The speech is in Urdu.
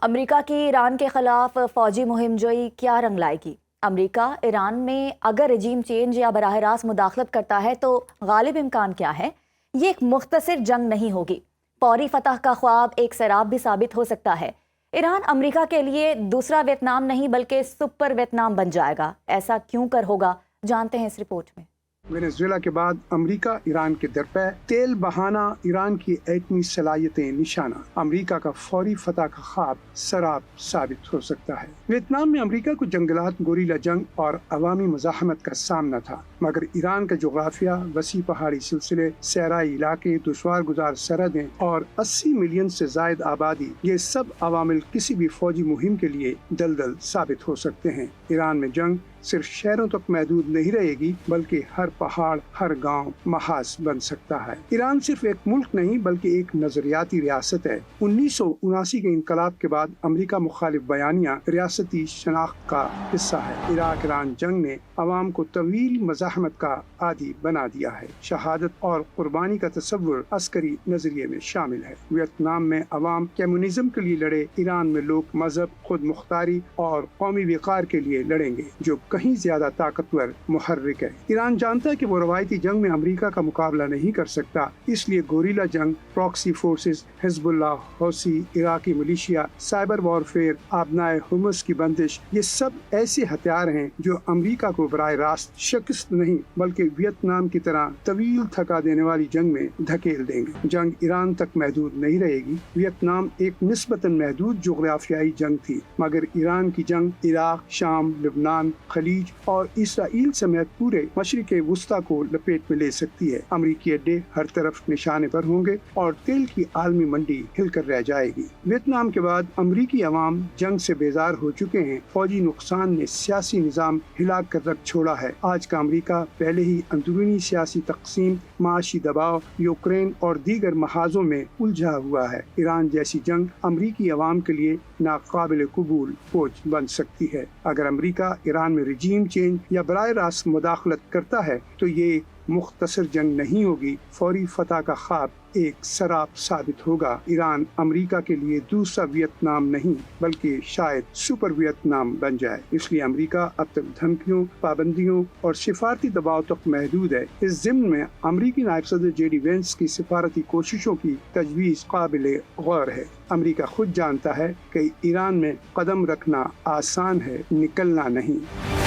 امریکہ کی ایران کے خلاف فوجی مہم جوئی کیا رنگ لائے گی؟ امریکہ ایران میں اگر رجیم چینج یا براہ راست مداخلت کرتا ہے تو غالب امکان کیا ہے؟ یہ ایک مختصر جنگ نہیں ہوگی، فوری فتح کا خواب ایک سراب بھی ثابت ہو سکتا ہے۔ ایران امریکہ کے لیے دوسرا ویتنام نہیں بلکہ سپر ویتنام بن جائے گا۔ ایسا کیوں کر ہوگا، جانتے ہیں اس رپورٹ میں۔ وینزویلا کے بعد امریکہ ایران کے درپے، تیل بہانا ایران کی ایٹمی صلاحیتیں نشانہ، امریکہ کا فوری فتح کا خواب سراب ثابت ہو سکتا ہے۔ ویتنام میں امریکہ کو جنگلات، گوریلا جنگ اور عوامی مزاحمت کا سامنا تھا، مگر ایران کا جغرافیہ، وسیع پہاڑی سلسلے، صحرائی علاقے، دشوار گزار سرحدیں اور 80 ملین سے زائد آبادی، یہ سب عوامل کسی بھی فوجی مہم کے لیے دلدل ثابت ہو سکتے ہیں۔ ایران میں جنگ صرف شہروں تک محدود نہیں رہے گی، بلکہ ہر پہاڑ، ہر گاؤں محاذ بن سکتا ہے۔ ایران صرف ایک ملک نہیں بلکہ ایک نظریاتی ریاست ہے۔ 1979 کے انقلاب کے بعد امریکہ مخالف بیانیہ ریاستی شناخت کا حصہ ہے۔ عراق ایران جنگ نے عوام کو طویل مزاحمت کا عادی بنا دیا ہے۔ شہادت اور قربانی کا تصور عسکری نظریے میں شامل ہے۔ ویتنام میں عوام کمیونزم کے لیے لڑے، ایران میں لوگ مذہب، خود مختاری اور قومی وقار کے لیے لڑیں گے، جو کہیں زیادہ طاقتور محرک ہے۔ ایران جانتا ہے کہ وہ روایتی جنگ میں امریکہ کا مقابلہ نہیں کر سکتا، اس لیے گوریلا جنگ، پراکسی فورسز، حزب اللہ، حوثی، عراقی ملیشیا، سائبر وارفیئر، آبنائے حمص کی بندش، یہ سب ایسے ہتھیار ہیں جو امریکہ کو براہ راست شکست نہیں بلکہ ویتنام کی طرح طویل تھکا دینے والی جنگ میں دھکیل دیں گے۔ جنگ ایران تک محدود نہیں رہے گی۔ ویتنام ایک نسبتاً محدود جغرافیائی جنگ تھی، مگر ایران کی جنگ عراق، شام، لبنان، خلیج اور اسرائیل سمیت پورے مشرق وسطیٰ کو لپیٹ میں لے سکتی ہے۔ امریکی اڈے ہر طرف نشانے پر ہوں گے اور تیل کی عالمی منڈی ہل کر رہ جائے گی۔ ویتنام کے بعد امریکی عوام جنگ سے بیزار ہو چکے ہیں۔ فوجی نقصان نے سیاسی نظام ہلا کر رکھ چھوڑا ہے۔ آج کا امریکہ پہلے ہی اندرونی سیاسی تقسیم، معاشی دباؤ، یوکرین اور دیگر محاذوں میں الجھا ہوا ہے۔ ایران جیسی جنگ امریکی عوام کے لیے ناقابل قبول بوجھ بن سکتی ہے۔ اگر امریکہ ایران میں رجیم چینج یا براہ راست مداخلت کرتا ہے تو یہ مختصر جنگ نہیں ہوگی، فوری فتح کا خواب ایک سراب ثابت ہوگا۔ ایران امریکہ کے لیے دوسرا ویتنام نہیں بلکہ شاید سپر ویتنام بن جائے۔ اس لیے امریکہ اب تک دھمکیوں، پابندیوں اور سفارتی دباؤ تک محدود ہے۔ اس ضمن میں امریکی نائب صدر جے ڈی وینس کی سفارتی کوششوں کی تجویز قابل غور ہے۔ امریکہ خود جانتا ہے کہ ایران میں قدم رکھنا آسان ہے، نکلنا نہیں۔